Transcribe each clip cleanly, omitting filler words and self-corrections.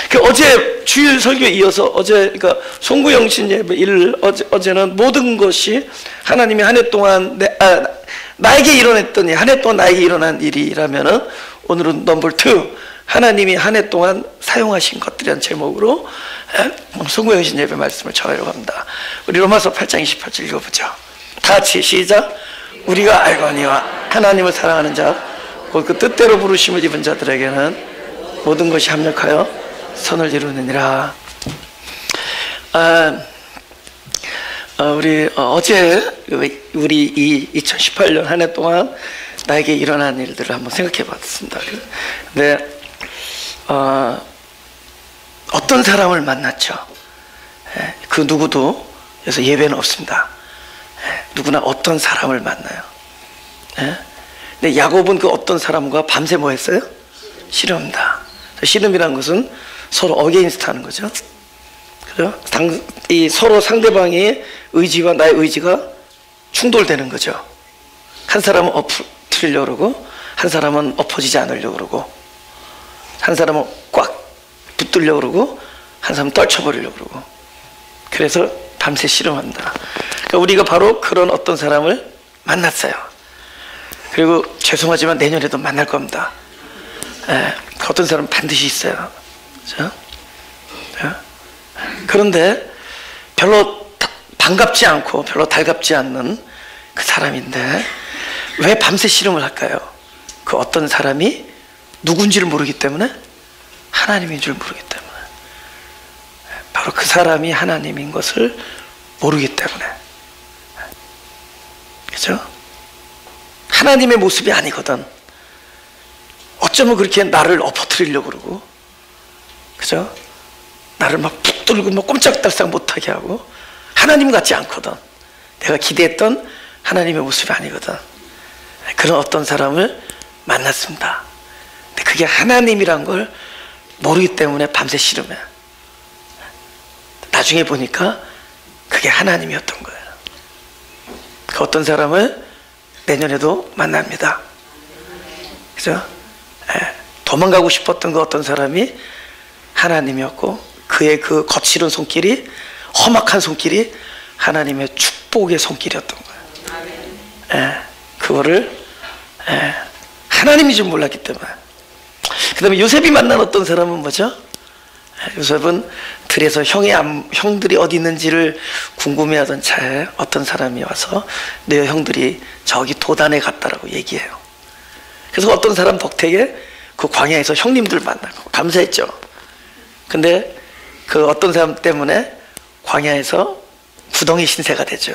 그 어제 주일 설교에 이어서 어제 그러니까 송구영신 예배 어제는 모든 것이 하나님이 한 해 동안 나에게 일어났더니 한 해 동안 나에게 일어난 일이라면은 오늘은 넘버 2 하나님이 한 해 동안 사용하신 것들이라는 제목으로 송구영신 예배 말씀을 전하려고 합니다. 우리 로마서 8장 28절 읽어보죠. 다 같이 시작. 우리가 알거니와 하나님을 사랑하는 자 곧 그 뜻대로 부르심을 입은 자들에게는 모든 것이 합력하여 선을 이루느니라. 우리 어제 우리 이 2018년 한 해 동안 나에게 일어난 일들을 한번 생각해 봤습니다. 근데 어떤 사람을 만났죠. 그 누구도 그래서 예외는 없습니다. 누구나 어떤 사람을 만나요. 근데 야곱은 그 어떤 사람과 밤새 뭐 했어요? 씨름합니다. 씨름이라는 것은 서로 어게인스트 하는 거죠. 그죠? 이 서로 상대방의 의지와 나의 의지가 충돌되는 거죠. 한 사람은 엎드리려고 그러고, 한 사람은 엎어지지 않으려고 그러고, 한 사람은 꽉 붙들려고 그러고, 한 사람은 떨쳐버리려고 그러고. 그래서 밤새 씨름합니다. 그러니까 우리가 바로 그런 어떤 사람을 만났어요. 그리고 죄송하지만 내년에도 만날 겁니다. 어떤 사람은 반드시 있어요. 그렇죠? 그런데 별로 반갑지 않고 별로 달갑지 않는 그 사람인데 왜 밤새 씨름을 할까요? 그 어떤 사람이 누군지를 모르기 때문에, 하나님인 줄 모르기 때문에, 바로 그 사람이 하나님인 것을 모르기 때문에. 그죠? 하나님의 모습이 아니거든. 어쩌면 그렇게 나를 엎어뜨리려고 그러고, 그죠? 나를 막 붙들고 막 꼼짝달싹 못하게 하고, 하나님 같지 않거든. 내가 기대했던 하나님의 모습이 아니거든. 그런 어떤 사람을 만났습니다. 근데 그게 하나님이란 걸 모르기 때문에 밤새 씨름해. 나중에 보니까 그게 하나님이었던 거예요. 그 어떤 사람을 내년에도 만납니다. 그죠? 도망가고 싶었던 그 어떤 사람이 하나님이었고, 그의 그 거칠은 손길이, 험악한 손길이 하나님의 축복의 손길이었던 거예요. 그거를 하나님이 좀 몰랐기 때문에. 그 다음에 요셉이 만난 어떤 사람은 뭐죠? 요셉은 들에서 형들이 어디 있는지를 궁금해하던 차에 어떤 사람이 와서 내 형들이 저기 도단에 갔다라고 얘기해요. 그래서 어떤 사람 덕택에 그 광야에서 형님들 만나고 감사했죠. 근데 그 어떤 사람 때문에 광야에서 구덩이 신세가 되죠.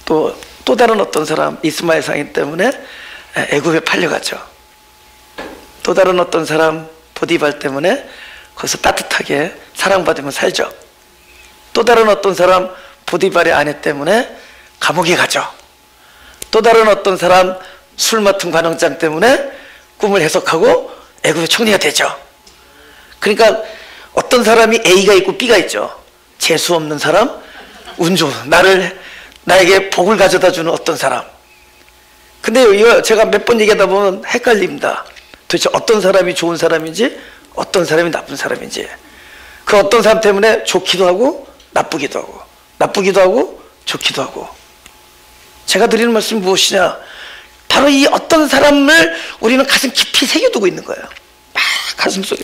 또 다른 어떤 사람 이스마엘 상인 때문에 애굽에 팔려가죠. 또 다른 어떤 사람 보디발 때문에 거기서 따뜻하게 사랑받으며 살죠. 또 다른 어떤 사람 보디발의 아내 때문에 감옥에 가죠. 또 다른 어떤 사람 술 맡은 관원장 때문에 꿈을 해석하고 애굽의 총리가 되죠. 그러니까 어떤 사람이 A가 있고 B가 있죠. 재수 없는 사람, 운 좋은, 나에게 복을 가져다 주는 어떤 사람. 근데 이거 제가 몇 번 얘기하다 보면 헷갈립니다. 도대체 어떤 사람이 좋은 사람인지, 어떤 사람이 나쁜 사람인지. 그 어떤 사람 때문에 좋기도 하고 나쁘기도 하고, 나쁘기도 하고 좋기도 하고. 제가 드리는 말씀이 무엇이냐? 바로 이 어떤 사람을 우리는 가슴 깊이 새겨두고 있는 거예요. 막 가슴 속에.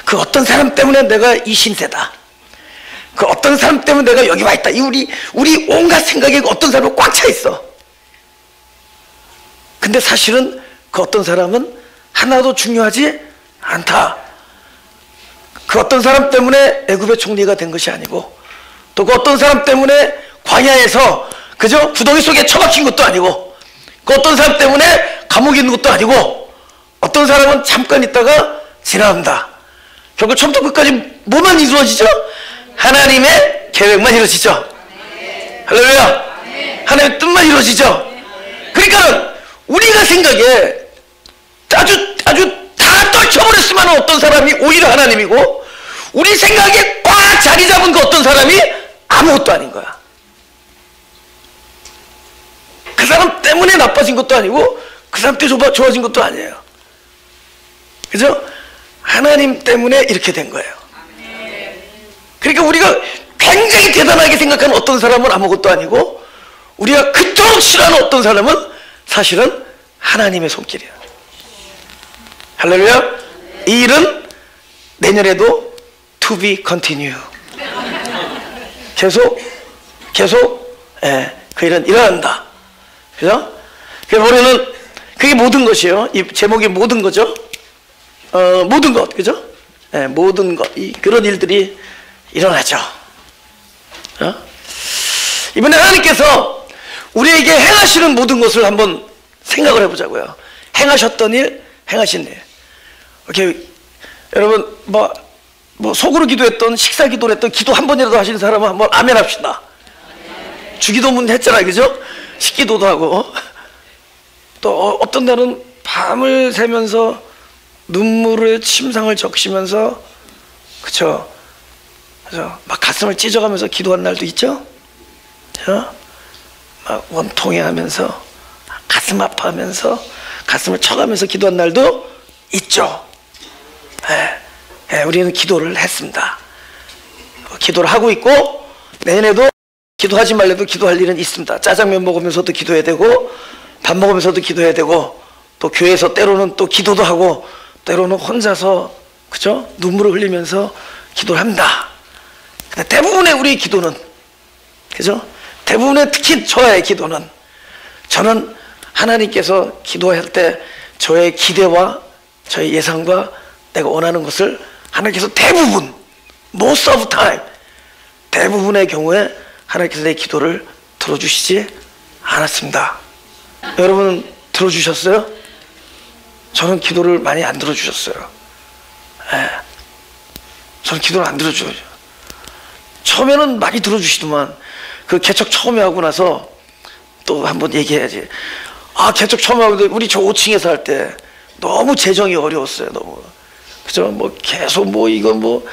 그 어떤 사람 때문에 내가 이 신세다. 그 어떤 사람 때문에 내가 여기 와 있다. 우리 온갖 생각에 어떤 사람은 꽉 차 있어. 근데 사실은 그 어떤 사람은 하나도 중요하지 않다. 그 어떤 사람 때문에 애굽의 총리가 된 것이 아니고, 또 그 어떤 사람 때문에 광야에서 그저 구덩이 속에 처박힌 것도 아니고, 그 어떤 사람 때문에 감옥에 있는 것도 아니고, 어떤 사람은 잠깐 있다가 지나간다. 결국 처음부터 끝까지 뭐만 이루어지죠? 하나님의 계획만 이루어지죠. 할렐루야. 하나님의 뜻만 이루어지죠. 그러니까는 우리가 생각에 아주 다 떨쳐버렸으면 어떤 사람이 오히려 하나님이고, 우리 생각에 꽉 자리 잡은 그 어떤 사람이 아무것도 아닌 거야. 그 사람 때문에 나빠진 것도 아니고 그 사람 때문에 좋아진 것도 아니에요. 그죠? 하나님 때문에 이렇게 된 거예요. 그러니까 우리가 굉장히 대단하게 생각하는 어떤 사람은 아무것도 아니고, 우리가 그토록 싫어하는 어떤 사람은 사실은 하나님의 손길이야. 할렐루야. 이 일은 내년에도 to be continue. 계속 그 일은 일어난다. 그죠? 그래서 우리는 그게 모든 것이에요. 이 제목이 모든 거죠. 모든 것, 그죠? 모든 것, 그런 일들이 일어나죠. 이번에 하나님께서 우리에게 행하시는 모든 것을 한번 생각을 해보자고요. 행하셨던 일, 행하신 일. 이렇게 여러분 뭐 속으로 기도했던, 식사 기도를 했던, 기도 한 번이라도 하시는 사람은 한번 아멘 합시다. 주기도문 했잖아요, 그죠? 식기도도 하고. 또 어떤 날은 밤을 새면서 눈물의 침상을 적시면서, 그쵸? 그죠? 막 가슴을 찢어가면서 기도한 날도 있죠? 그죠? 막 원통해하면서, 가슴 아파하면서, 가슴을 쳐가면서 기도한 날도 있죠. 우리는 기도를 했습니다. 기도를 하고 있고, 내년에도 기도하지 말래도 기도할 일은 있습니다. 짜장면 먹으면서도 기도해야 되고, 밥 먹으면서도 기도해야 되고, 또 교회에서 때로는 또 기도도 하고, 때로는 혼자서, 그죠? 눈물을 흘리면서 기도를 합니다. 근데 대부분의 우리의 기도는, 그죠? 대부분의, 특히 저의 기도는, 저는 하나님께서 기도할 때 저의 기대와 저의 예상과 내가 원하는 것을 하나님께서 대부분, most of time, 대부분의 경우에 하나님께서 내 기도를 들어주시지 않았습니다. 여러분은 들어주셨어요? 저는 기도를 많이 안 들어주셨어요. 저는 기도를 안 들어줘요. 처음에는 많이 들어주시더만, 그 개척 처음에 하고 나서 또 한번 얘기해야지. 개척 처음에 하고, 우리 저 5층에서 할 때 너무 재정이 어려웠어요. 너무. 그죠? 뭐 계속 이건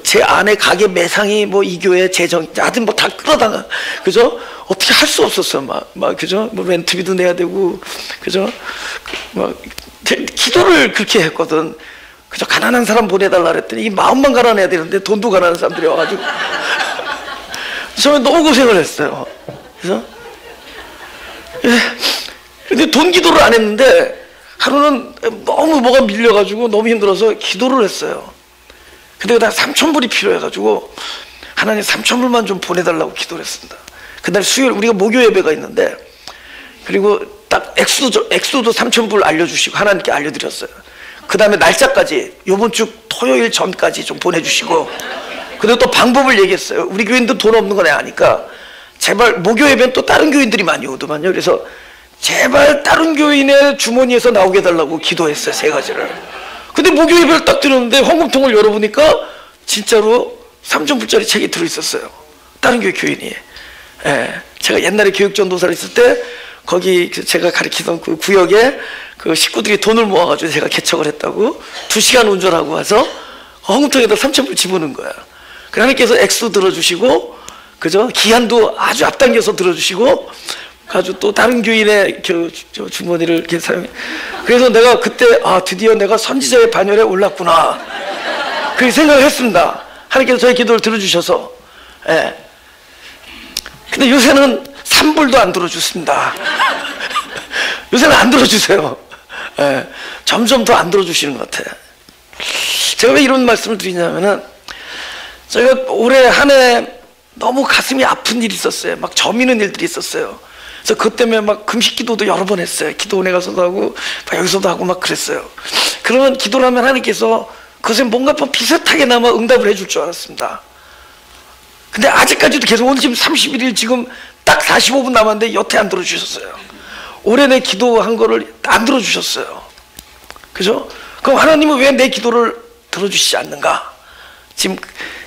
제 아내 가게 매상이 이 교회 재정, 하여튼 다 끌어다가, 그죠? 어떻게 할 수 없었어. 그죠? 렌트비도 내야 되고, 그죠? 기도를 그렇게 했거든. 그죠? 가난한 사람 보내달라 그랬더니, 이 마음만 가난해야 되는데 돈도 가난한 사람들이 와가지고. 저는 너무 고생을 했어요. 그죠? 근데 돈 기도를 안 했는데, 하루는 너무 뭐가 밀려가지고 너무 힘들어서 기도를 했어요. 근데 나 3,000불이 필요해가지고 하나님 3,000불만 좀 보내달라고 기도를 했습니다. 그날 수요일 우리가 목요 예배가 있는데, 그리고 딱 액수도 3,000불 알려주시고 하나님께 알려드렸어요. 그 다음에 날짜까지 요번 주 토요일 전까지 좀 보내주시고, 그리고 또 방법을 얘기했어요. 우리 교인들 돈 없는 거 내가 아니까 제발, 목요 예배는 또 다른 교인들이 많이 오더만요. 그래서 제발 다른 교인의 주머니에서 나오게 해달라고 기도했어요. 3가지를. 근데 목요 예배를 딱 드렸는데 헌금통을 열어보니까 진짜로 3,000불짜리 책이 들어있었어요. 다른 교회 교인이. 제가 옛날에 교육전도사를 있을 때 거기 제가 가르치던 그 구역에 그 식구들이 돈을 모아가지고 제가 개척을 했다고 2시간 운전하고 와서 헌금통에다 3,000불 집어넣은 거야. 하나님께서 액수 들어주시고, 그죠? 기한도 아주 앞당겨서 들어주시고, 아주 또 다른 교인의 주머니를 이렇게 사용해. 그래서 내가 그때 드디어 내가 선지자의 반열에 올랐구나, 그렇게 생각을 했습니다. 하나님께서 저의 기도를 들어주셔서. 근데 요새는 3불도 안 들어주십니다. 요새는 안 들어주세요. 점점 더 안 들어주시는 것 같아요. 제가 왜 이런 말씀을 드리냐면은, 제가 올해 한 해 너무 가슴이 아픈 일이 있었어요. 막 저미는 일들이 있었어요. 그래서 그것 때문에 막 금식 기도도 여러 번 했어요. 기도원에 가서도 하고 여기서도 하고 막 그랬어요. 그러면 기도를 하면 하나님께서 그것에 뭔가 좀 비슷하게나마 응답을 해줄 줄 알았습니다. 근데 아직까지도 계속, 오늘 지금 31일, 지금 딱 45분 남았는데 여태 안 들어주셨어요. 올해 내 기도한 거를 안 들어주셨어요. 그죠? 그럼 하나님은 왜 내 기도를 들어주시지 않는가? 지금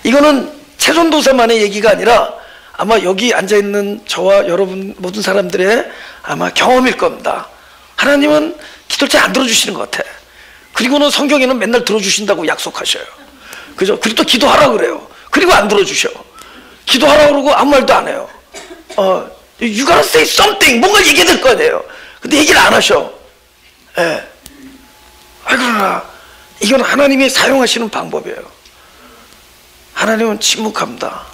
이거는 최전도사만의 얘기가 아니라 아마 여기 앉아있는 저와 여러분 모든 사람들의 아마 경험일 겁니다. 하나님은 기도를 잘 안 들어주시는 것 같아. 그리고는 성경에는 맨날 들어주신다고 약속하셔요. 그죠? 그리고 또 기도하라고 그래요. 그리고 안 들어주셔. 기도하라고 그러고 아무 말도 안 해요. You gotta say something. 뭔가 얘기해야 될 거 아니에요. 근데 얘기를 안 하셔. 그러나 이건 하나님이 사용하시는 방법이에요. 하나님은 침묵합니다.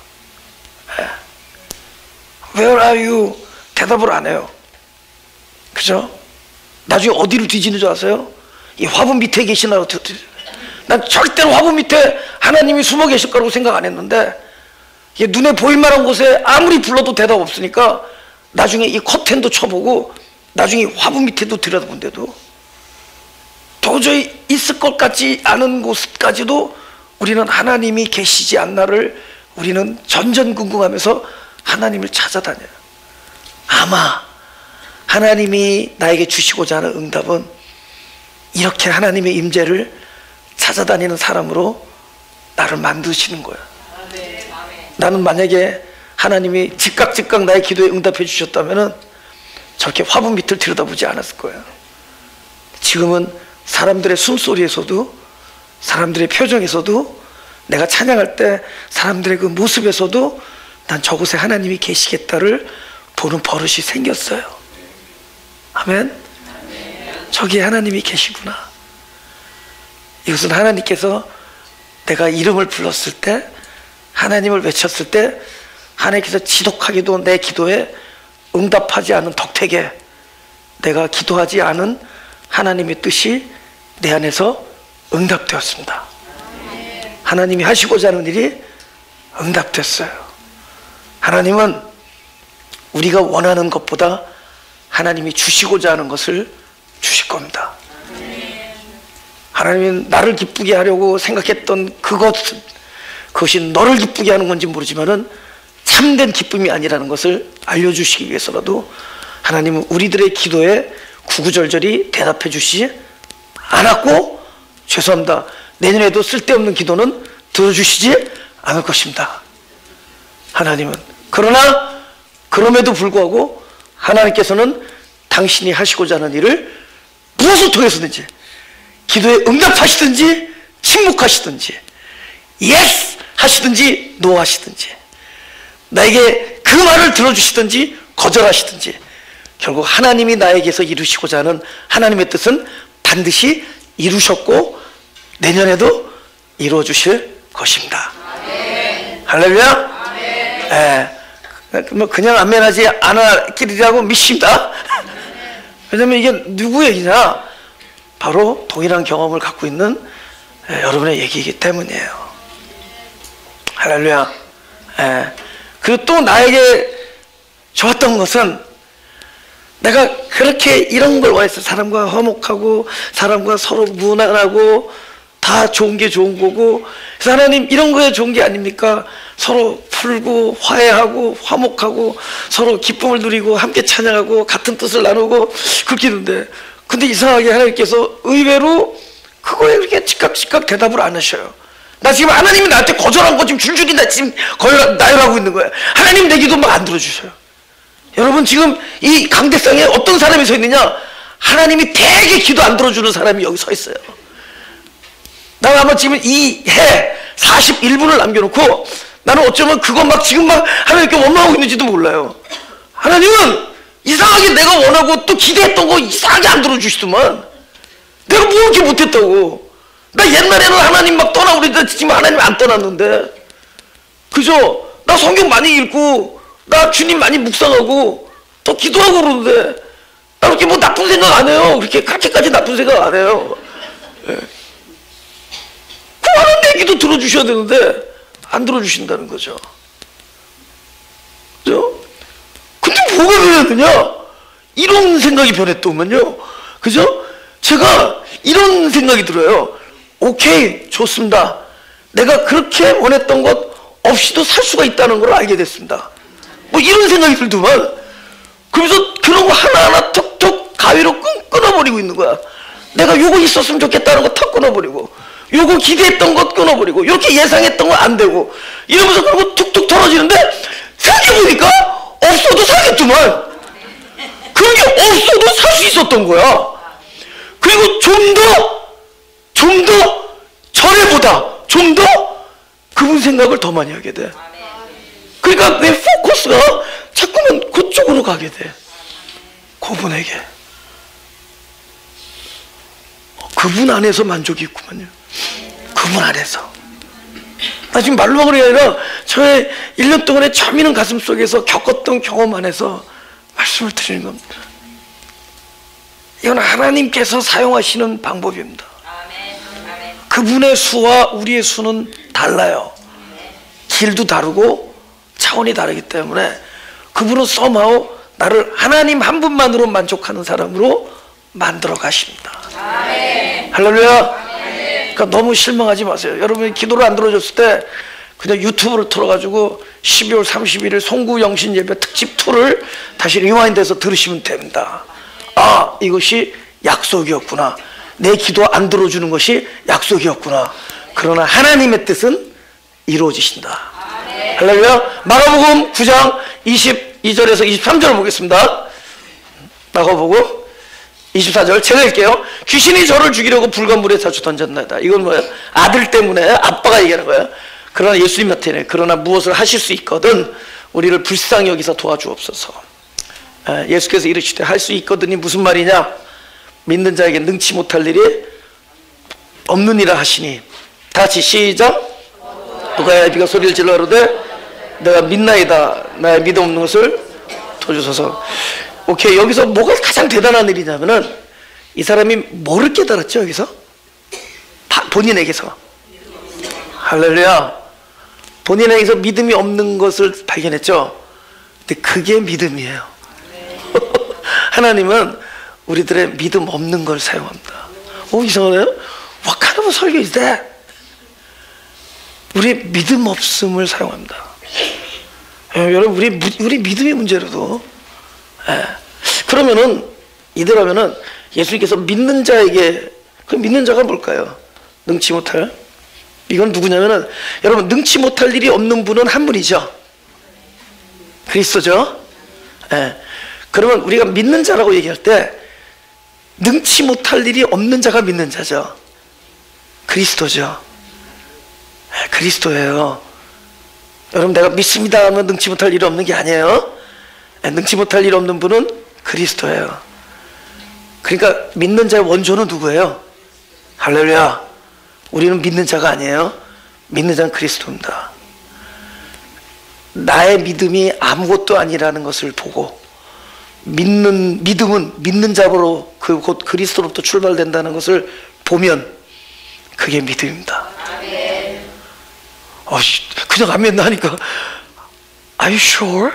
Where are you? 대답을 안 해요. 그죠? 나중에 어디를 뒤지는 줄 아세요? 이 화분 밑에 계시나? 난 절대로 화분 밑에 하나님이 숨어 계실 거라고 생각 안 했는데, 이게 눈에 보일 만한 곳에 아무리 불러도 대답 없으니까 나중에 이 커튼도 쳐보고 나중에 화분 밑에도 들여다본데도 도저히 있을 것 같지 않은 곳까지도 우리는 하나님이 계시지 않나를 우리는 전전긍긍하면서 하나님을 찾아다녀요. 아마 하나님이 나에게 주시고자 하는 응답은 이렇게 하나님의 임재를 찾아다니는 사람으로 나를 만드시는 거야. 나는 만약에 하나님이 즉각 나의 기도에 응답해 주셨다면 저렇게 화분 밑을 들여다보지 않았을 거예요. 지금은 사람들의 숨소리에서도, 사람들의 표정에서도, 내가 찬양할 때 사람들의 그 모습에서도 난 저곳에 하나님이 계시겠다를 보는 버릇이 생겼어요. 아멘. 저기에 하나님이 계시구나. 이것은 하나님께서 내가 이름을 불렀을 때, 하나님을 외쳤을 때 하나님께서 지독하게도 내 기도에 응답하지 않은 덕택에 내가 기도하지 않은 하나님의 뜻이 내 안에서 응답되었습니다. 하나님이 하시고자 하는 일이 응답됐어요. 하나님은 우리가 원하는 것보다 하나님이 주시고자 하는 것을 주실 겁니다. 하나님은 나를 기쁘게 하려고 생각했던 그것이 너를 기쁘게 하는 건지 모르지만은 참된 기쁨이 아니라는 것을 알려주시기 위해서라도 하나님은 우리들의 기도에 구구절절히 대답해 주시지 않았고, 죄송합니다, 내년에도 쓸데없는 기도는 들어주시지 않을 것입니다. 하나님은. 그러나 그럼에도 불구하고 하나님께서는 당신이 하시고자 하는 일을 무엇을 통해서든지, 기도에 응답하시든지 침묵하시든지, 예스 하시든지 노 하시든지, 나에게 그 말을 들어주시든지 거절하시든지, 결국 하나님이 나에게서 이루시고자 하는 하나님의 뜻은 반드시 이루셨고 내년에도 이루어 주실 것입니다. 아멘. 할렐루야. 아멘. 뭐 그냥 아멘하지 않았기리라고 믿습니다. 왜냐면 이게 누구 얘기냐? 바로 동일한 경험을 갖고 있는 여러분의 얘기이기 때문이에요. 할렐루야. 그리고 또 나에게 좋았던 것은, 내가 그렇게 이런 걸 원했어. 사람과 화목하고 사람과 서로 무난하고 다 좋은 게 좋은 거고, 그래서 하나님 이런 거에 좋은 게 아닙니까? 서로 풀고 화해하고 화목하고 서로 기쁨을 누리고 함께 찬양하고 같은 뜻을 나누고 그렇게 있는데, 근데 이상하게 하나님께서 의외로 그거에 그렇게 즉각 대답을 안 하셔요. 나 지금 하나님이 나한테 거절한 거 지금 줄줄이 나 지금 나열하고 있는 거야. 하나님 내 기도 막 안 들어주셔요. 여러분 지금 이 강대상에 어떤 사람이 서 있느냐? 하나님이 되게 기도 안 들어주는 사람이 여기 서 있어요. 나 아마 지금 이 해 41분을 남겨놓고 나는 어쩌면 그거 막 지금 막 하나님께 원망하고 있는지도 몰라요. 하나님은 이상하게 내가 원하고 또 기대했던 거 이상하게 안 들어주시더만. 내가 뭐 이렇게 못했다고. 나 옛날에는 하나님 막 떠나고 그랬는데 지금 하나님 안 떠났는데, 그죠? 나 성경 많이 읽고 나 주님 많이 묵상하고 또 기도하고 그러는데 나 그렇게 뭐 나쁜 생각 안 해요. 그렇게까지 나쁜 생각 안 해요. 그 하나님 얘기도 들어주셔야 되는데 안 들어주신다는 거죠. 그죠? 근데 뭐가 변해야 되냐? 이런 생각이 변했더만요. 그죠? 제가 이런 생각이 들어요. 오케이, 좋습니다. 내가 그렇게 원했던 것 없이도 살 수가 있다는 걸 알게 됐습니다. 뭐 이런 생각이 들더만. 그러면서 그런 거 하나하나 톡톡 가위로 끊어버리고 있는 거야. 내가 요거 있었으면 좋겠다는 거 턱 끊어버리고, 요거 기대했던 것 끊어버리고, 이렇게 예상했던 거 안 되고, 이러면서 그런 거 툭툭 털어지는데 생각해보니까 없어도 살겠더만. 그런 게 없어도 살 수 있었던 거야. 그리고 좀 더 전에보다 좀 더 그분 생각을 더 많이 하게 돼. 그러니까 내 포커스가 자꾸만 그쪽으로 가게 돼. 그분에게. 그분 안에서 만족이 있구만요. 그분 안에서. 나 지금 말로만 그런 게 아니라 저의 1년 동안의 처미는 가슴 속에서 겪었던 경험 안에서 말씀을 드리는 겁니다. 이건 하나님께서 사용하시는 방법입니다. 그분의 수와 우리의 수는 달라요. 길도 다르고 차원이 다르기 때문에 그분은 somehow 나를 하나님 한 분만으로 만족하는 사람으로 만들어 가십니다. 할렐루야. 그러니까 너무 실망하지 마세요. 여러분이 기도를 안 들어줬을 때 그냥 유튜브를 틀어가지고 12월 31일 송구 영신 예배 특집 2를 다시 리와인드해서 들으시면 됩니다. 아, 이것이 약속이었구나. 내 기도 안 들어주는 것이 약속이었구나. 그러나 하나님의 뜻은 이루어지신다. 할렐루야. 마가복음 9장 22절에서 23절을 보겠습니다. 마가복음 24절 제가 읽게요. 귀신이 저를 죽이려고 붉은 물에 자주 던졌나이다. 이건 뭐예요? 아들 때문에 아빠가 얘기하는 거예요. 그러나 예수님 나타내 그러나 무엇을 하실 수 있거든 우리를 불쌍히 여기서 도와주옵소서. 예수께서 이르시되 할 수 있거든이 무슨 말이냐? 믿는 자에게 능치 못할 일이 없느니라 하시니. 다 같이 시작. 누가 비가 소리를 질러 가로되 내가 믿나이다. 나의 믿음 없는 것을 도와주소서. 오케이. 여기서 뭐가 가장 대단한 일이냐면은 이 사람이 뭐를 깨달았죠? 여기서 본인에게서. 할렐루야. 본인에게서 믿음이 없는 것을 발견했죠. 근데 그게 믿음이에요. 하나님은 우리들의 믿음 없는 걸 사용합니다. 오, 이상하네요. What kind of 설교 is that? 우리 믿음 없음을 사용합니다. 여러분 우리 믿음의 문제로도. 그러면은 이대로면은 예수님께서 믿는 자에게 그 믿는 자가 뭘까요? 능치 못할. 이건 누구냐면은 여러분 능치 못할 일이 없는 분은 한 분이죠. 그리스도죠. 그러면 우리가 믿는 자라고 얘기할 때 능치 못할 일이 없는 자가 믿는 자죠. 그리스도죠. 그리스도예요. 여러분 내가 믿습니다 하면 능치 못할 일이 없는 게 아니에요. 능치 못할 일 없는 분은 그리스도예요. 그러니까 믿는 자의 원조는 누구예요? 할렐루야. 우리는 믿는 자가 아니에요. 믿는 자는 그리스도입니다. 나의 믿음이 아무것도 아니라는 것을 보고 믿음은 믿는 자로 곧 그리스도로부터 출발된다는 것을 보면 그게 믿음입니다. 그냥 아멘 하니까 Are you sure?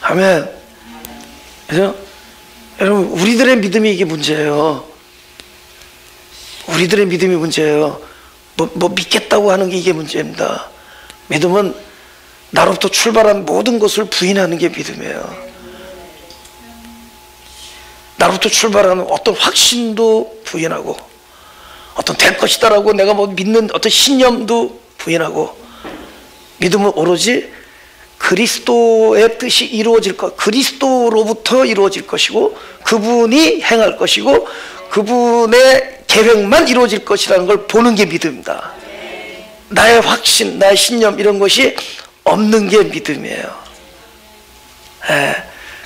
아멘. 그래서 여러분 우리들의 믿음이 이게 문제예요. 우리들의 믿음이 문제예요. 뭐 믿겠다고 하는 게 이게 문제입니다. 믿음은 나로부터 출발한 모든 것을 부인하는 게 믿음이에요. 나로부터 출발하는 어떤 확신도 부인하고 어떤 될 것이다라고 내가 뭐 믿는 어떤 신념도 부인하고 믿음은 오로지 그리스도의 뜻이 이루어질 것, 그리스도로부터 이루어질 것이고 그분이 행할 것이고 그분의 계획만 이루어질 것이라는 걸 보는 게 믿음입니다. 나의 확신, 나의 신념 이런 것이 없는 게 믿음이에요.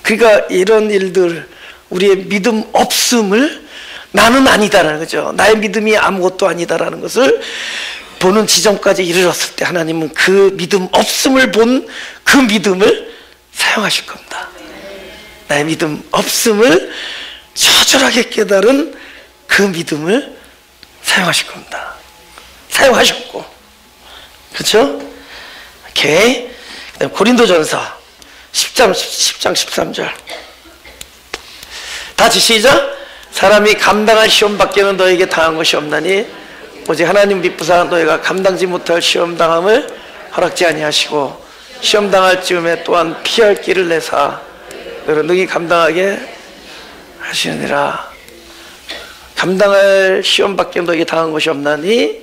그러니까 이런 일들 우리의 믿음 없음을 나는 아니다라는 거죠. 나의 믿음이 아무것도 아니다라는 것을 보는 지점까지 이르렀을 때 하나님은 그 믿음 없음을 본 그 믿음을 사용하실 겁니다. 나의 믿음 없음을 처절하게 깨달은 그 믿음을 사용하실 겁니다. 사용하셨고. 그렇죠? 오케이. 그다음 고린도전서 10장 13절. 다시 시작. 사람이 감당할 시험밖에는 너에게 당한 것이 없나니 오직 하나님 믿부사 너희가 감당지 못할 시험당함을 허락지 아니하시고 시험당할 즈음에 또한 피할 길을 내사 너희를 능히 감당하게 하시느니라. 감당할 시험밖에 너에게 당한 것이 없나니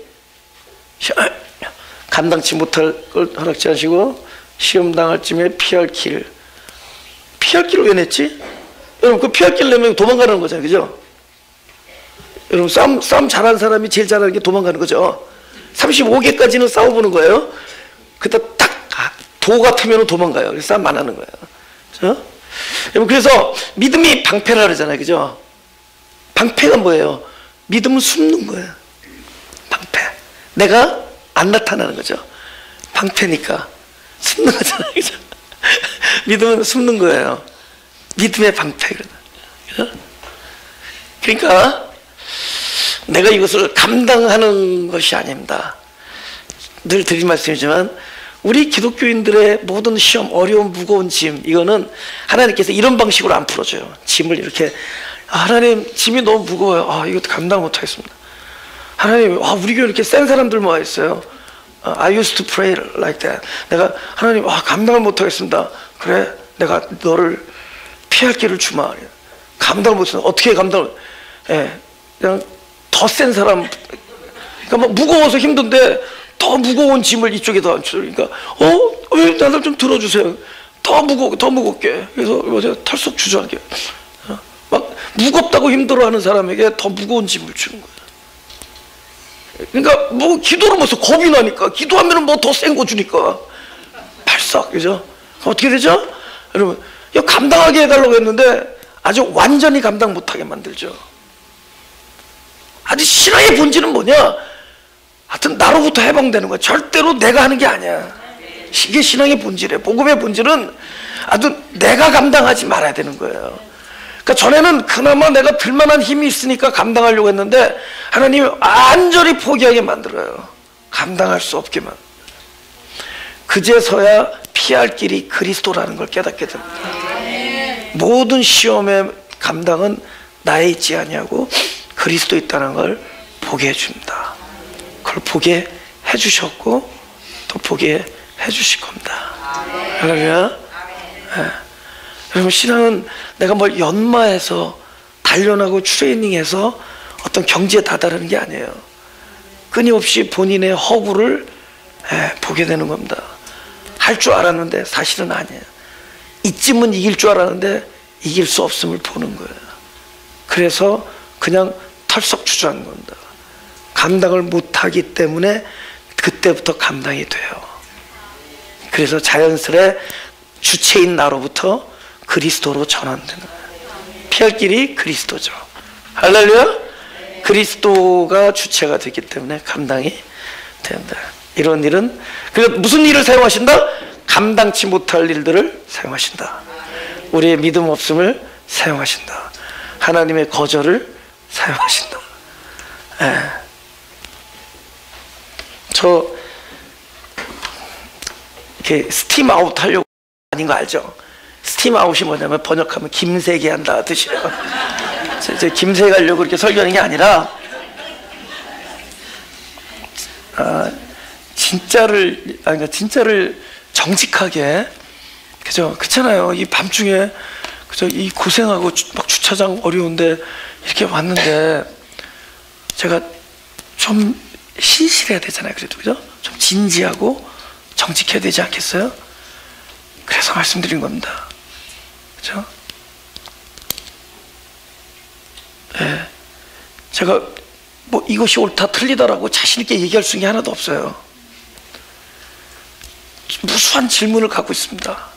감당치 못할 걸 허락지 않으시고 시험당할 즈음에 피할 길을 왜 냈지? 여러분 그 피할 길 내면 도망가는 거잖아요. 그죠? 여러분 싸움 잘하는 사람이 제일 잘하는 게 도망가는 거죠. 35개까지는 싸워보는 거예요. 그때 딱 도 같으면 도망가요. 그래서 싸움 안 하는 거예요. 그죠? 여러분 그래서 믿음이 방패라 그러잖아요. 그죠? 방패가 뭐예요? 믿음은 숨는 거예요. 방패. 내가 안 나타나는 거죠. 방패니까 숨는 거잖아요. 그죠? 믿음은 숨는 거예요. 믿음의 방패거든. 그러니까 내가 이것을 감당하는 것이 아닙니다. 늘 드린 말씀이지만 우리 기독교인들의 모든 시험, 어려운 무거운 짐, 이거는 하나님께서 이런 방식으로 안 풀어줘요. 짐을 이렇게, 하나님 짐이 너무 무거워요. 이거 감당 못하겠습니다. 하나님, 우리 교회 이렇게 센 사람들 모아 있어요. I used to pray like that. 내가 하나님, 감당을 못하겠습니다. 그래, 내가 너를 피할 길을 주마. 감당을 못해서 어떻게 감당을? 그냥 더 센 사람, 그러니까 막 무거워서 힘든데 더 무거운 짐을 이쪽에다 앉혀. 그러니까 왜 나를 좀 들어주세요. 더 무겁게. 그래서 털썩 주저앉게. 막 무겁다고 힘들어하는 사람에게 더 무거운 짐을 주는 거예요. 그러니까 뭐 기도를 못해서 겁이 나니까, 기도하면은 뭐 더 센 거 주니까 발싹, 그죠? 어떻게 되죠? 여러분, 이거 감당하게 해달라고 했는데 아주 완전히 감당 못하게 만들죠. 아주 신앙의 본질은 뭐냐? 하여튼 나로부터 해방되는 거야. 절대로 내가 하는 게 아니야. 이게 신앙의 본질이에요. 복음의 본질은 아주 내가 감당하지 말아야 되는 거예요. 그러니까 전에는 그나마 내가 들만한 힘이 있으니까 감당하려고 했는데 하나님이 완전히 포기하게 만들어요. 감당할 수 없게만. 그제서야 피할 길이 그리스도라는 걸 깨닫게 됩니다. 모든 시험의 감당은 나에 있지 아니하고 그리스도 있다는 걸 보게 해줍니다. 그걸 보게 해주셨고 또 보게 해주실 겁니다. 할렐루야. 여러분, 신앙은 내가 뭘 연마해서 단련하고 트레이닝해서 어떤 경지에 다다르는 게 아니에요. 끊임없이 본인의 허구를 보게 되는 겁니다. 할 줄 알았는데 사실은 아니에요. 이쯤은 이길 줄 알았는데 이길 수 없음을 보는 거예요. 그래서 그냥 털썩 주저하는 겁니다. 감당을 못하기 때문에 그때부터 감당이 돼요. 그래서 자연스레 주체인 나로부터 그리스도로 전환되는 거예요. 피할 길이 그리스도죠. 할렐루야. 그리스도가 주체가 되기 때문에 감당이 된다. 이런 일은, 그래서 무슨 일을 사용하신다? 감당치 못할 일들을 사용하신다. 우리의 믿음 없음을 사용하신다. 하나님의 거절을 사용하신다. 저 이렇게 스팀 아웃 하려고 아닌 거 알죠? 스팀 아웃이 뭐냐면 번역하면 김세게 한다 뜻이에요. 이제 김세게 하려고 이렇게 설교하는 게 아니라 진짜를 정직하게, 그죠? 그렇잖아요. 이 밤중에, 그죠? 이 고생하고 막 주차장 어려운데 이렇게 왔는데 제가 좀 신실해야 되잖아요. 그래도, 그죠? 좀 진지하고 정직해야 되지 않겠어요? 그래서 말씀드린 겁니다. 그죠? 제가 뭐 이것이 옳다 틀리다라고 자신있게 얘기할 수 있는 게 하나도 없어요. 무수한 질문을 갖고 있습니다.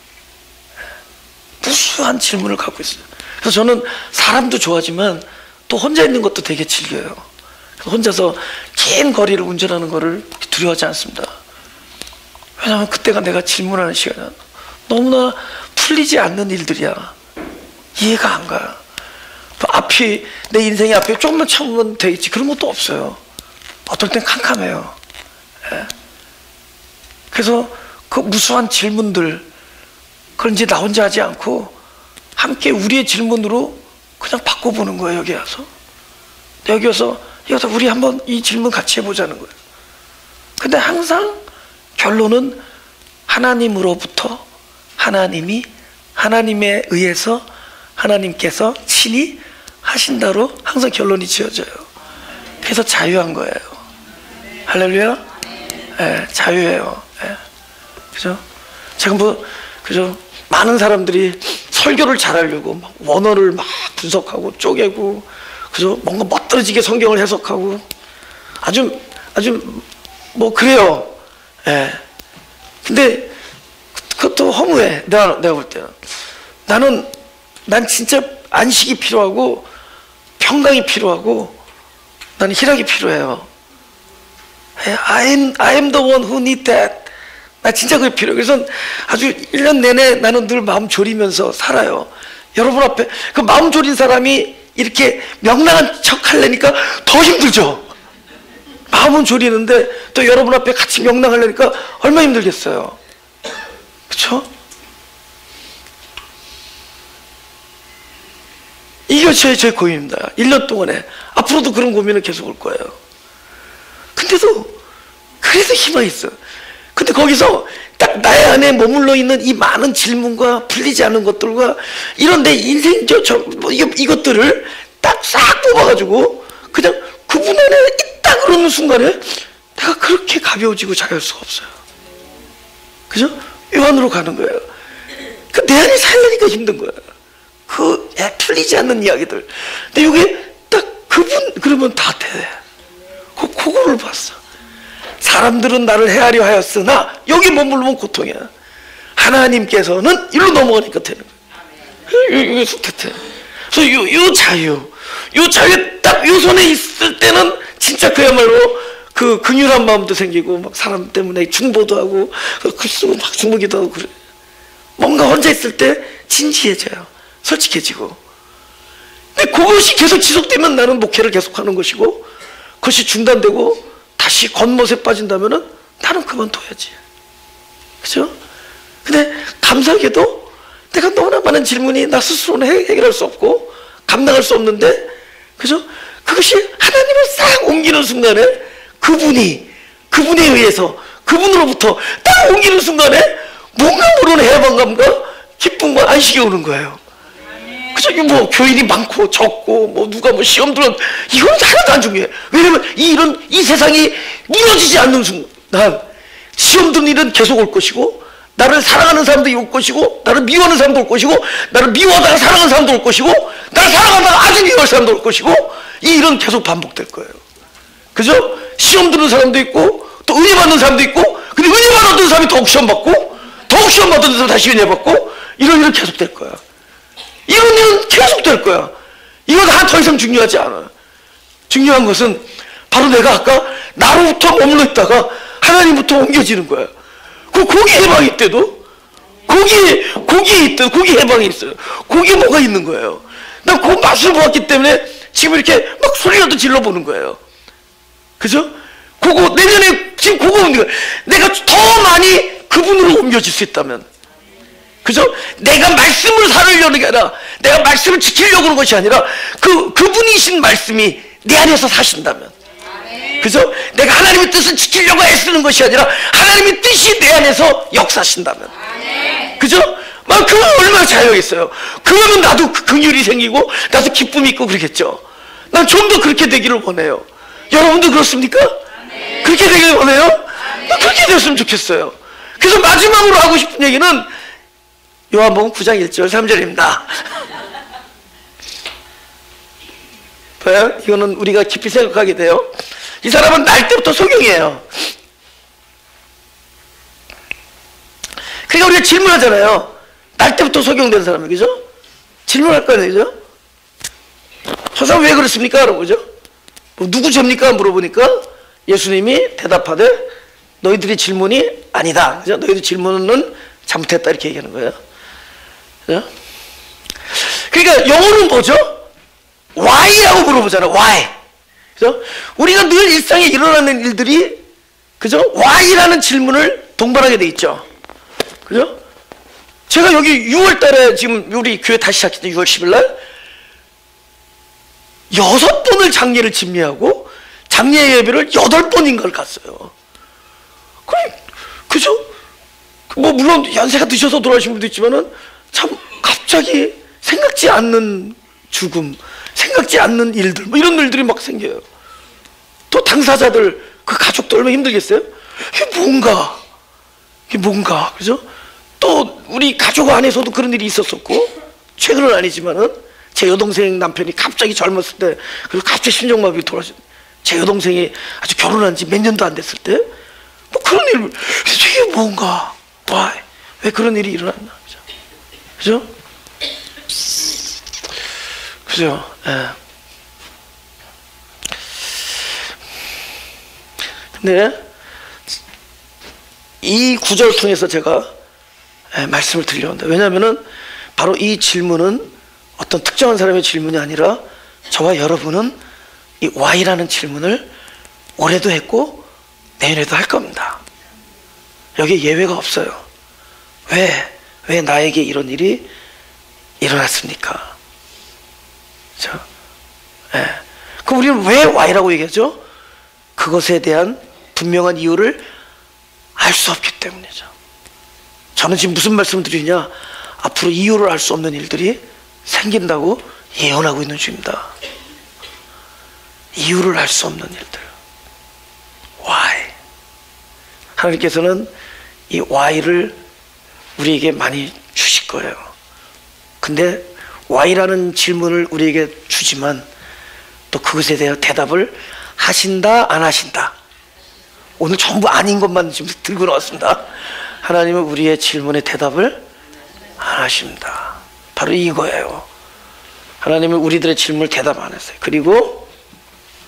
무수한 질문을 갖고 있어요. 그래서 저는 사람도 좋아하지만 또 혼자 있는 것도 되게 즐겨요. 혼자서 긴 거리를 운전하는 거를 두려워하지 않습니다. 왜냐하면 그때가 내가 질문하는 시간이야. 너무나 풀리지 않는 일들이야. 이해가 안 가요. 앞이, 내 인생의 앞에 조금만 참으면 되겠지, 그런 것도 없어요. 어떨 땐 캄캄해요. 그래서 그 무수한 질문들, 그걸 이제 나 혼자 하지 않고 함께 우리의 질문으로 그냥 바꿔보는 거예요. 여기 와서 여기서 우리 한번 이 질문 같이 해보자는 거예요. 근데 항상 결론은 하나님으로부터, 하나님에 의해서 하나님께서 친히 하신다로 항상 결론이 지어져요. 그래서 자유한 거예요. 할렐루야. 자유예요. 그죠? 제가 그죠? 많은 사람들이 설교를 잘하려고 막 원어를 막 분석하고 쪼개고, 그죠? 뭔가 멋들어지게 성경을 해석하고 아주 뭐 그래요. 근데 그것도 허무해. 내가 볼 때는 난 진짜 안식이 필요하고 평강이 필요하고 나는 희락이 필요해요. I am the one who need that. 나 진짜 그게 필요해. 그래서 아주 1년 내내 나는 늘 마음 졸이면서 살아요. 여러분 앞에 그 마음 졸인 사람이 이렇게 명랑한 척 하려니까 더 힘들죠. 마음은 졸이는데 또 여러분 앞에 같이 명랑하려니까 얼마나 힘들겠어요. 그렇죠? 이게 제 고민입니다. 1년 동안에. 앞으로도 그런 고민은 계속 올 거예요. 근데도 그래서 희망이 있어. 근데 거기서 딱 나의 안에 머물러 있는 이 많은 질문과 풀리지 않은 것들과 이런 내 인생 이것들을 딱 싹 뽑아가지고 그냥 그분 안에 있다 그러는 순간에 내가 그렇게 가벼워지고 자유할 수가 없어요. 그죠? 요 안으로 가는 거예요. 그 내 안에 살려니까 힘든 거예요. 그 풀리지 않는 이야기들. 근데 이게 딱 그분 그러면 다 돼. 그거를 봤어. 사람들은 나를 헤아려 하였으나 여기 머물면 고통이야. 하나님께서는 이리로 넘어가니까 되는 거야. 이게 속뜻해. 그래서 요 자유에 딱 요 손에 있을 때는 진짜 그야말로 그 긍휼한 마음도 생기고 막 사람 때문에 중보도 하고 글 쓰고 막 중보기도 하고 그래. 뭔가 혼자 있을 때 진지해져요. 솔직해지고. 근데 그것이 계속 지속되면 나는 목회를 계속하는 것이고, 그것이 중단되고 다시 겉멋에 빠진다면은 나는 그만둬야지. 그죠? 근데 감사하게도 내가 너무나 많은 질문이 나 스스로는 해결할 수 없고 감당할 수 없는데, 그죠? 그것이 하나님을 싹 옮기는 순간에 그분에 의해서 그분으로부터 딱 옮기는 순간에 뭔가 모르는 해방감과 기쁨과 안식이 오는 거예요. 그죠? 뭐 교인이 많고 적고 뭐 누가 뭐 시험 들어 이건 하나도 안 중요해. 왜냐면 이 세상이 무너지지 않는 순간 시험 드는 일은 계속 올 것이고, 나를 사랑하는 사람도 올 것이고, 나를 미워하는 사람도 올 것이고, 나를 미워하다가 사랑하는 사람도 올 것이고, 나를 사랑하다가 아주 미워할 사람도 올 것이고, 이 일은 계속 반복될 거예요. 그죠? 시험 드는 사람도 있고 또 은혜 받는 사람도 있고, 근데 은혜 받았던 사람이 더욱 시험 받고, 더욱 시험 받던 사람이 다시 은혜 받고, 이런 일은 계속 될 거야. 이런 일은 계속 될 거야. 이건 더 이상 중요하지 않아. 중요한 것은 바로 내가 아까 나로부터 머물러 있다가 하나님부터 옮겨지는 거야. 거기 해방이 있대도, 거기에 있대도, 거기 해방이 있어요. 거기에 뭐가 있는 거예요. 난 그 맛을 보았기 때문에 지금 이렇게 막 소리라도 질러보는 거예요. 그죠? 내년에 지금 그거 옮겨. 내가 더 많이 그분으로 옮겨질 수 있다면. 그죠? 내가 말씀을 살으려는 게 아니라, 내가 말씀을 지키려고 하는 것이 아니라, 그분이신 말씀이 내 안에서 사신다면. 그죠? 내가 하나님의 뜻을 지키려고 애쓰는 것이 아니라, 하나님의 뜻이 내 안에서 역사하신다면. 그죠? 막 그건 얼마나 자유겠어요. 그러면 나도 긍휼이 생기고, 나도 기쁨이 있고 그러겠죠. 난 좀 더 그렇게 되기를 원해요. 여러분도 그렇습니까? 그렇게 되기를 원해요? 그렇게 됐으면 좋겠어요. 그래서 마지막으로 하고 싶은 얘기는 요한복음 9장 1절 3절입니다. 봐요? 이거는 우리가 깊이 생각하게 돼요. 이 사람은 날 때부터 소경이에요. 그러니까 우리가 질문하잖아요. 날 때부터 소경된 사람이, 그죠? 질문할 거 아니에요, 그죠? 저 사람 왜 그렇습니까? 라고, 그죠? 뭐 누구 죄입니까? 물어보니까 예수님이 대답하되 너희들이 질문이 아니다. 그죠? 너희들 질문은 잘못했다. 이렇게 얘기하는 거예요. 그죠? 그러니까 영어는 뭐죠? Why라고 물어보잖아요. Why. 그죠? 우리가 늘 일상에 일어나는 일들이, 그죠? Why라는 질문을 동반하게 돼 있죠. 그죠? 제가 여기 6월 달에 지금 우리 교회 다시 시작했죠. 6월 10일 날 6번을 장례를 진미하고 장례 예배를 8번인가를 갔어요. 그죠? 뭐 물론 연세가 드셔서 돌아가신 분도 있지만은 참 갑자기 생각지 않는 죽음, 생각지 않는 일들, 뭐 이런 일들이 막 생겨요. 또 당사자들, 그 가족도 얼마나 힘들겠어요? 이게 뭔가, 그죠? 또 우리 가족 안에서도 그런 일이 있었었고, 최근은 아니지만은 제 여동생 남편이 갑자기 젊었을 때, 그리고 갑자기 심장마비 돌아가신, 제 여동생이 아주 결혼한 지 몇 년도 안 됐을 때, 뭐 그런 일, 이게 뭔가, 왜 그런 일이 일어났나, 그죠? 그죠? 예. 네, 이 구절을 통해서 제가 말씀을 드려온다. 왜냐하면 바로 이 질문은 어떤 특정한 사람의 질문이 아니라 저와 여러분은 이 Y라는 질문을 올해도 했고 내년에도 할 겁니다. 여기 예외가 없어요. 왜 나에게 이런 일이 일어났습니까? 그렇죠? 그럼 우리는 왜 Y라고 얘기하죠? 그것에 대한 분명한 이유를 알 수 없기 때문이죠. 저는 지금 무슨 말씀을 드리냐, 앞으로 이유를 알 수 없는 일들이 생긴다고 예언하고 있는 중입니다. 이유를 알 수 없는 일들. Why? 하나님께서는 이 Why를 우리에게 많이 주실 거예요. 근데 Why라는 질문을 우리에게 주지만 또 그것에 대한 대답을 하신다 안 하신다, 오늘 전부 아닌 것만 지금 들고 나왔습니다. 하나님은 우리의 질문에 대답을 안 하십니다. 바로 이거예요. 하나님은 우리들의 질문을 대답 안 했어요. 그리고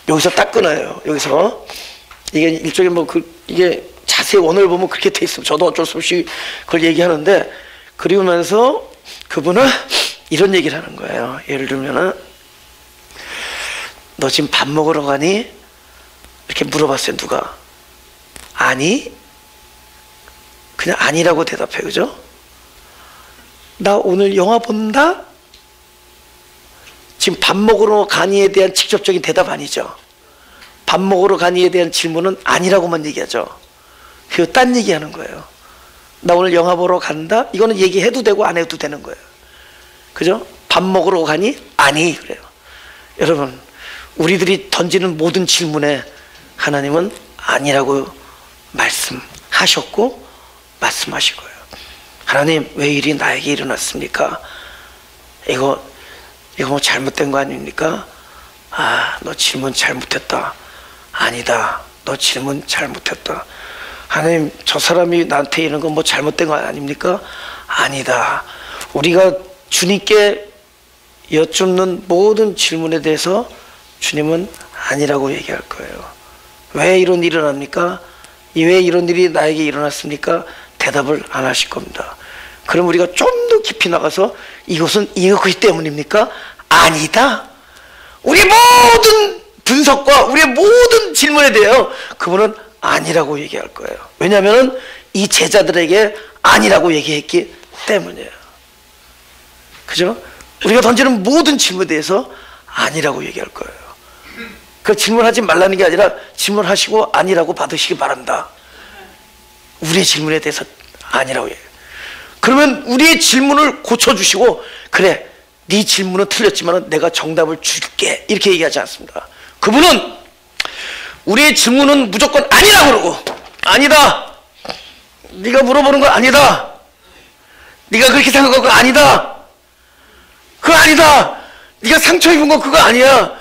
여기서 딱 끊어요. 여기서 이게 일종의 이게 자세히 원어를 보면 그렇게 돼 있어요. 저도 어쩔 수 없이 그걸 얘기하는데, 그리고면서 그분은 이런 얘기를 하는 거예요. 예를 들면은 너 지금 밥 먹으러 가니? 이렇게 물어봤어요. 누가? 아니? 그냥 아니라고 대답해. 그죠? 나 오늘 영화 본다? 지금 밥 먹으러 가니에 대한 직접적인 대답 아니죠. 밥 먹으러 가니에 대한 질문은 아니라고만 얘기하죠. 그 딴 얘기하는 거예요. 나 오늘 영화 보러 간다? 이거는 얘기해도 되고 안 해도 되는 거예요. 그죠? 밥 먹으러 가니? 아니. 그래요. 여러분, 우리들이 던지는 모든 질문에 하나님은 아니라고 말씀하셨고 말씀하실 거예요. 하나님, 왜 일이 나에게 일어났습니까? 이거 뭐 잘못된 거 아닙니까? 너 질문 잘못했다. 아니다, 너 질문 잘못했다. 하나님, 저 사람이 나한테 이런 건 뭐 잘못된 거 아닙니까? 아니다. 우리가 주님께 여쭙는 모든 질문에 대해서 주님은 아니라고 얘기할 거예요. 왜 이런 일이 일어납니까? 왜 이런 일이 나에게 일어났습니까? 대답을 안 하실 겁니다. 그럼 우리가 좀 더 깊이 나가서 이것은 이것이 때문입니까? 아니다. 우리의 모든 분석과 우리의 모든 질문에 대하여 그분은 아니라고 얘기할 거예요. 왜냐하면 이 제자들에게 아니라고 얘기했기 때문이에요. 그죠? 우리가 던지는 모든 질문에 대해서 아니라고 얘기할 거예요. 그 질문하지 말라는 게 아니라 질문하시고 아니라고 받으시기 바란다. 우리의 질문에 대해서 아니라고 얘기해요. 그러면 우리의 질문을 고쳐주시고, 그래, 네 질문은 틀렸지만 내가 정답을 줄게, 이렇게 얘기하지 않습니다. 그분은 우리의 질문은 무조건 아니라고 그러고, 아니다, 네가 물어보는 거 아니다, 네가 그렇게 생각한 거 아니다, 그거 아니다, 네가 상처 입은 거 그거 아니야,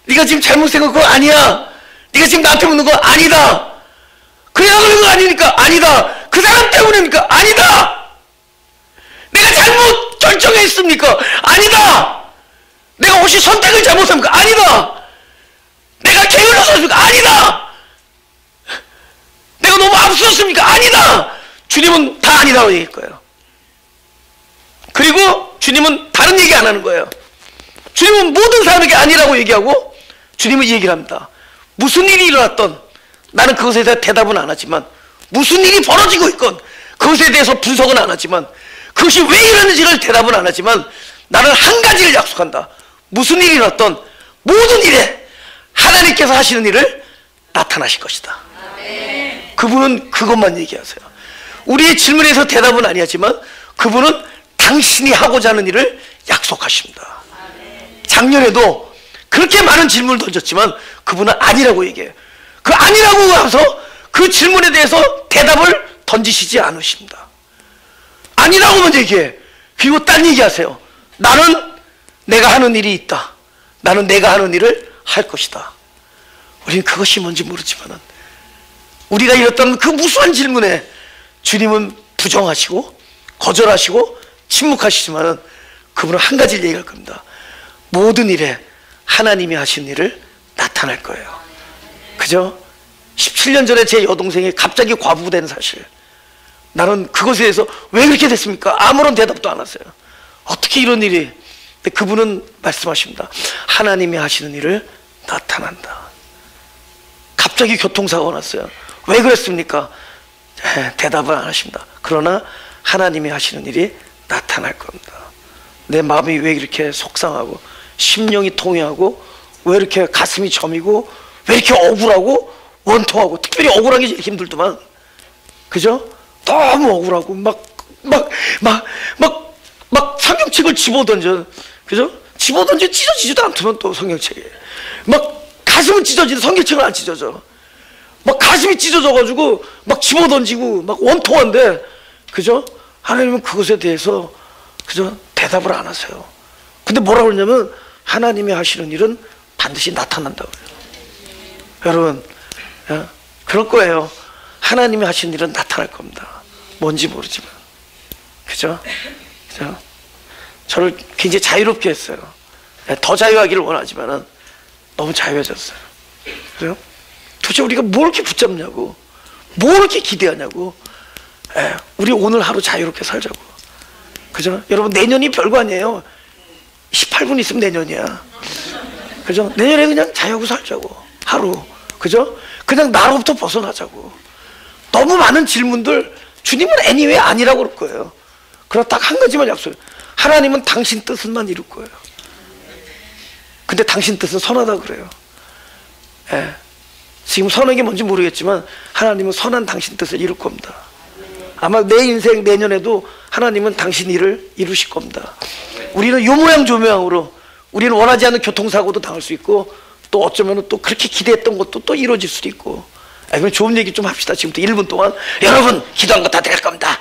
네가 지금 잘못 생각한 거 아니야, 네가 지금 나한테 묻는 거 아니다, 그래야 그런 거 아니니까 아니다, 그 사람 때문입니까? 아니다, 내가 잘못 결정했습니까? 아니다, 내가 혹시 선택을 잘못했습니까? 아니다, 내가 게을러서습니까? 아니다, 내가 너무 앞섰습니까? 아니다. 주님은 다 아니라고 얘기할 거예요. 그리고 주님은 다른 얘기 안 하는 거예요. 주님은 모든 사람에게 아니라고 얘기하고, 주님은 이 얘기를 합니다. 무슨 일이 일어났던 나는 그것에 대해 대답은 안 하지만, 무슨 일이 벌어지고 있건 그것에 대해서 분석은 안 하지만, 그것이 왜 이러는지를 대답은 안 하지만, 나는 한 가지를 약속한다. 무슨 일이 일어났던 모든 일에 하나님께서 하시는 일을 나타나실 것이다. 그분은 그것만 얘기하세요. 우리의 질문에서 대답은 아니하지만 그분은 당신이 하고자 하는 일을 약속하십니다. 작년에도 그렇게 많은 질문을 던졌지만 그분은 아니라고 얘기해요. 그 아니라고 해서 그 질문에 대해서 대답을 던지시지 않으십니다. 아니라고만 얘기해. 그리고 딴 얘기하세요. 나는 내가 하는 일이 있다. 나는 내가 하는 일을 할 것이다. 우리는 그것이 뭔지 모르지만 우리가 이랬던 그 무수한 질문에 주님은 부정하시고 거절하시고 침묵하시지만 그분은 한 가지를 얘기할 겁니다. 모든 일에 하나님이 하신 일을 나타낼 거예요. 그죠? 17년 전에 제 여동생이 갑자기 과부가 되는 사실, 나는 그것에 대해서 왜 그렇게 됐습니까? 아무런 대답도 안 하세요. 어떻게 이런 일이? 근데 그분은 말씀하십니다. 하나님이 하시는 일을 나타난다. 갑자기 교통사고가 났어요. 왜 그랬습니까? 대답을 안 하십니다. 그러나 하나님이 하시는 일이 나타날 겁니다. 내 마음이 왜 이렇게 속상하고 심령이 통해하고 왜 이렇게 가슴이 저미고 왜 이렇게 억울하고 원통하고, 특별히 억울한 게 제일 힘들더만, 그죠? 너무 억울하고 막 성경책을 집어던져, 그죠? 집어던져 찢어지지도 않더만 또 성경책에 막 가슴은 찢어지는데 성경책은 안 찢어져. 막 가슴이 찢어져가지고 막 집어던지고 막 원통한데, 그죠? 하나님은 그것에 대해서, 그죠? 대답을 안 하세요. 근데 뭐라고 그러냐면 하나님이 하시는 일은 반드시 나타난다고 그래요. 여러분, 그럴 거예요. 하나님이 하시는 일은 나타날 겁니다. 뭔지 모르지만, 그죠? 그죠? 저를 굉장히 자유롭게 했어요. 더 자유하기를 원하지만은 너무 자유해졌어요. 그죠? 도대체 우리가 뭘 이렇게 붙잡냐고, 뭘 이렇게 기대하냐고. 우리 오늘 하루 자유롭게 살자고. 그죠? 여러분, 내년이 별거 아니에요. 18분 있으면 내년이야. 그죠? 내년에 그냥 자유하고 살자고. 하루. 그죠? 그냥 나로부터 벗어나자고. 너무 많은 질문들, 주님은 anyway 아니라고 그럴 거예요. 그러나 딱 한 가지만 약속해요. 하나님은 당신 뜻은만 이룰 거예요. 근데 당신 뜻은 선하다 그래요. 지금 선한 게 뭔지 모르겠지만 하나님은 선한 당신 뜻을 이룰 겁니다. 아마 내 인생 내년에도 하나님은 당신 일을 이루실 겁니다. 우리는 요 모양 저 모양으로, 우리는 원하지 않는 교통사고도 당할 수 있고, 또 어쩌면 또 그렇게 기대했던 것도 또 이루어질 수도 있고. 그럼 좋은 얘기 좀 합시다. 지금부터 1분 동안 여러분 기도한 거 다 될 겁니다.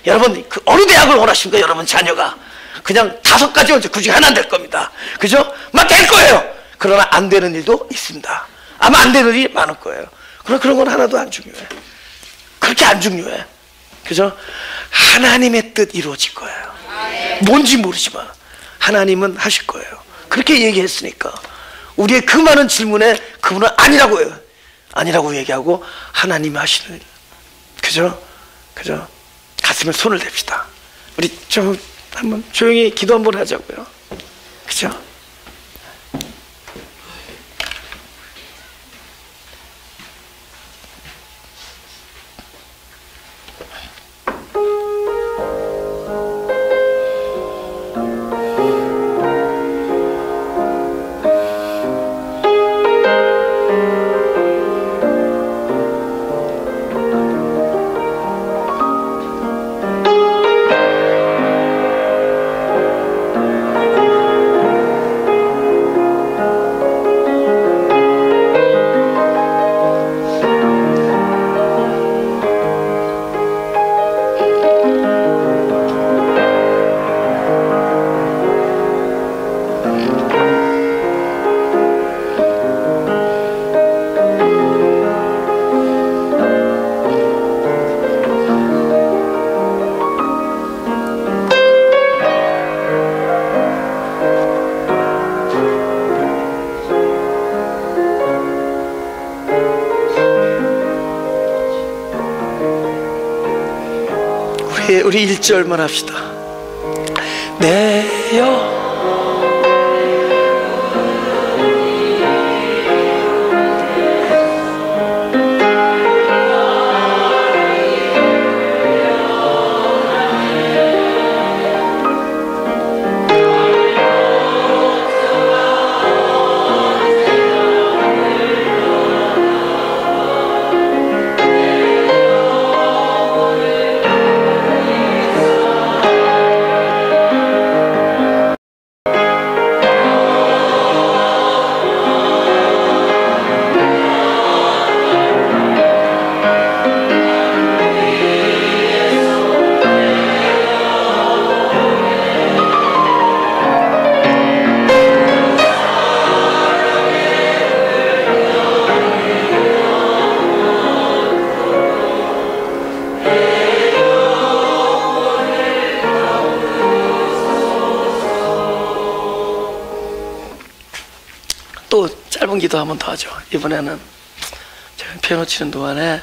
여러분 그 어느 대학을 원하십니까? 여러분 자녀가 그냥 5가지 굳이 하나 될 겁니다. 그죠? 막 될 거예요. 그러나 안 되는 일도 있습니다. 아마 안 되는 일이 많을 거예요. 그러나 그런 건 하나도 안 중요해. 그렇게 안 중요해. 그죠? 하나님의 뜻 이루어질 거예요. 뭔지 모르지만 하나님은 하실 거예요. 그렇게 얘기했으니까 우리의 그 많은 질문에 그분은 아니라고 해요. 아니라고 얘기하고 하나님이 하시는 일. 그죠? 그죠? 가슴에 손을 댑시다. 우리 좀 한번 조용히 기도 한번 하자고요. 그죠? 우리 1절만 합시다. 내여 또 짧은 기도 한번 더 하죠. 이번에는 제가 피아노 치는 동안에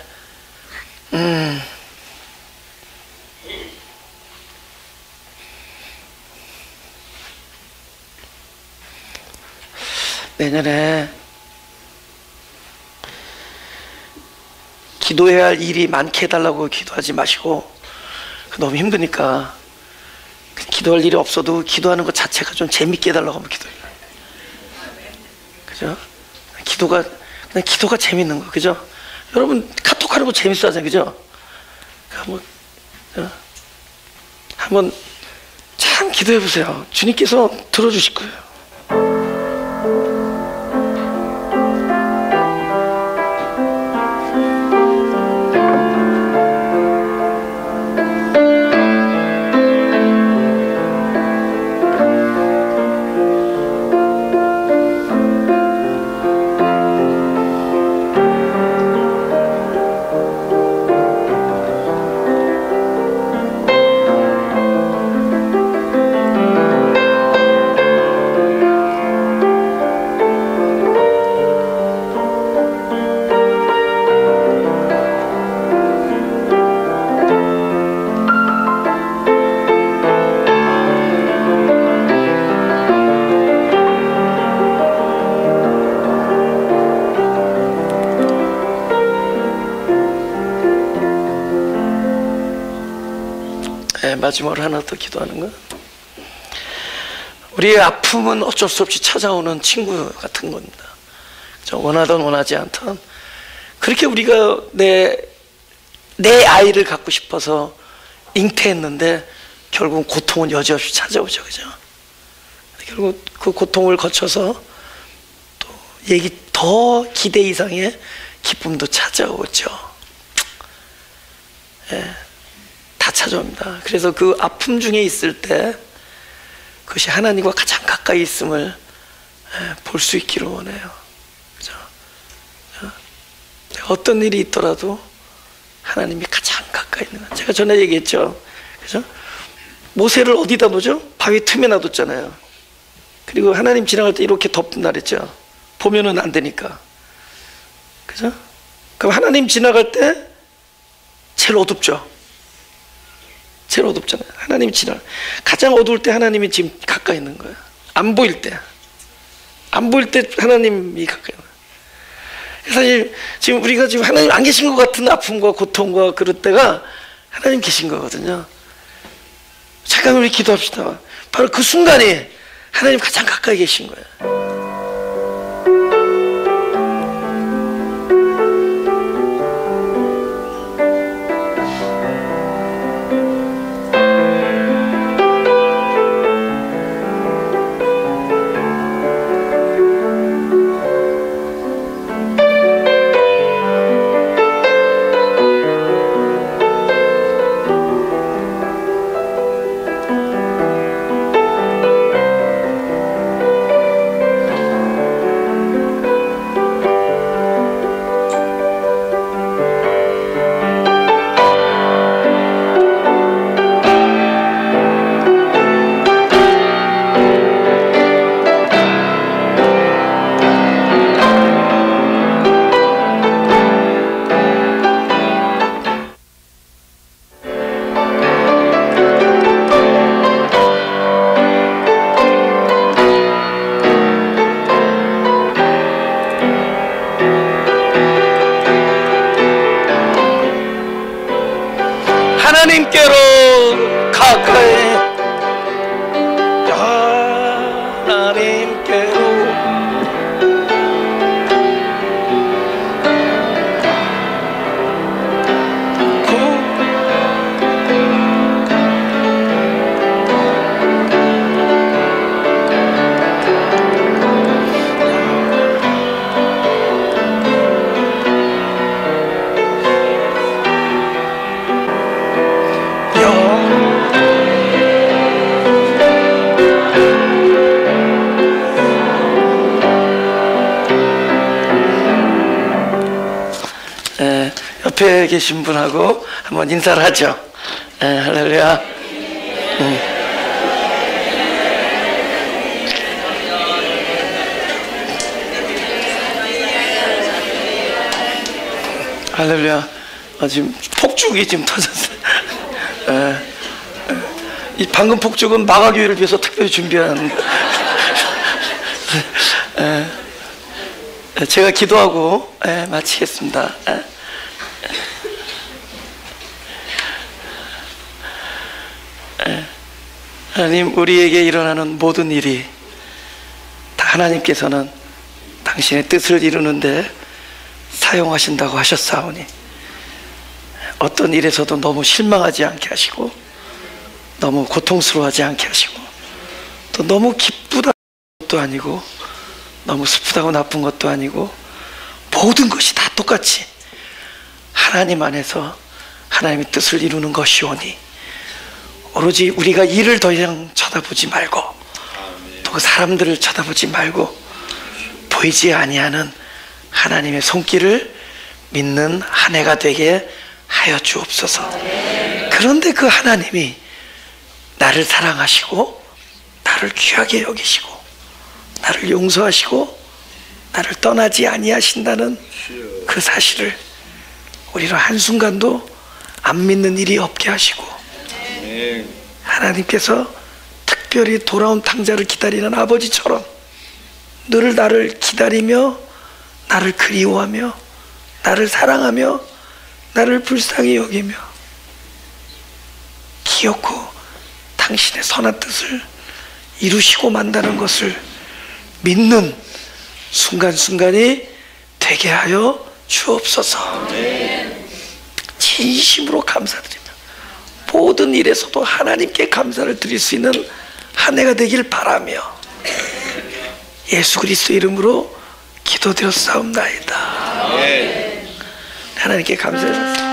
내년에 기도해야 할 일이 많게 해달라고 기도하지 마시고, 너무 힘드니까 기도할 일이 없어도 기도하는 것 자체가 좀 재밌게 해달라고 한번 기도해요. 그죠? 그냥 기도가 재밌는 거, 그죠? 여러분 카톡 하는 거 재밌어 하잖아요, 그죠? 한번 참 기도해 보세요. 주님께서 들어주실 거예요. 마지막으로 하나 더 기도하는 거. 우리의 아픔은 어쩔 수 없이 찾아오는 친구 같은 겁니다. 원하든 원하지 않든 그렇게 우리가 내 아이를 갖고 싶어서 잉태했는데 결국 고통은 여지없이 찾아오죠, 그죠? 결국 그 고통을 거쳐서 또 더 기대 이상의 기쁨도 찾아오죠. 예. 다 찾아옵니다. 그래서 그 아픔 중에 있을 때 그것이 하나님과 가장 가까이 있음을 볼 수 있기를 원해요. 그죠? 어떤 일이 있더라도 하나님이 가장 가까이 있는 거. 제가 전에 얘기했죠. 그죠? 모세를 어디다 놓죠? 바위 틈에 놔뒀잖아요. 그리고 하나님 지나갈 때 이렇게 덮는다 그랬죠. 보면은 안 되니까. 그죠? 그럼 하나님 지나갈 때 제일 어둡죠. 제일 어둡잖아요. 하나님이 가장 어두울 때 하나님이 지금 가까이 있는 거예요. 안 보일 때 하나님이 가까이 있는 거예요. 사실 지금 우리가 지금 하나님 안 계신 것 같은 아픔과 고통과 그럴 때가 하나님 계신 거거든요. 잠깐 우리 기도합시다. 바로 그 순간에 하나님 가장 가까이 계신 거예요. 하나님께로 가까이, 하나님께로 옆에 계신 분하고 한번 인사를 하죠. 할렐루야. 할렐루야. 지금 폭죽이 지금 터졌어요. 이 방금 폭죽은 마가교회를 위해서 특별히 준비한. 제가 기도하고 마치겠습니다. 하나님, 우리에게 일어나는 모든 일이 다 하나님께서는 당신의 뜻을 이루는데 사용하신다고 하셨사오니 어떤 일에서도 너무 실망하지 않게 하시고 너무 고통스러워하지 않게 하시고 또 너무 기쁘다는 것도 아니고 너무 슬프다고 나쁜 것도 아니고 모든 것이 다 똑같이 하나님 안에서 하나님의 뜻을 이루는 것이오니 오로지 우리가 이를 더 이상 쳐다보지 말고 또 그 사람들을 쳐다보지 말고 보이지 아니하는 하나님의 손길을 믿는 한 해가 되게 하여 주옵소서. 그런데 그 하나님이 나를 사랑하시고 나를 귀하게 여기시고 나를 용서하시고 나를 떠나지 아니하신다는 그 사실을 우리는 한순간도 안 믿는 일이 없게 하시고 하나님께서 특별히 돌아온 탕자를 기다리는 아버지처럼 늘 나를 기다리며 나를 그리워하며 나를 사랑하며 나를 불쌍히 여기며 기어코 당신의 선한 뜻을 이루시고 만다는 것을 믿는 순간순간이 되게 하여 주옵소서. 진심으로 감사드립니다. 모든 일에서도 하나님께 감사를 드릴 수 있는 한 해가 되길 바라며 예수 그리스도 이름으로 기도드렸사옵나이다. 하나님께 감사드립니다.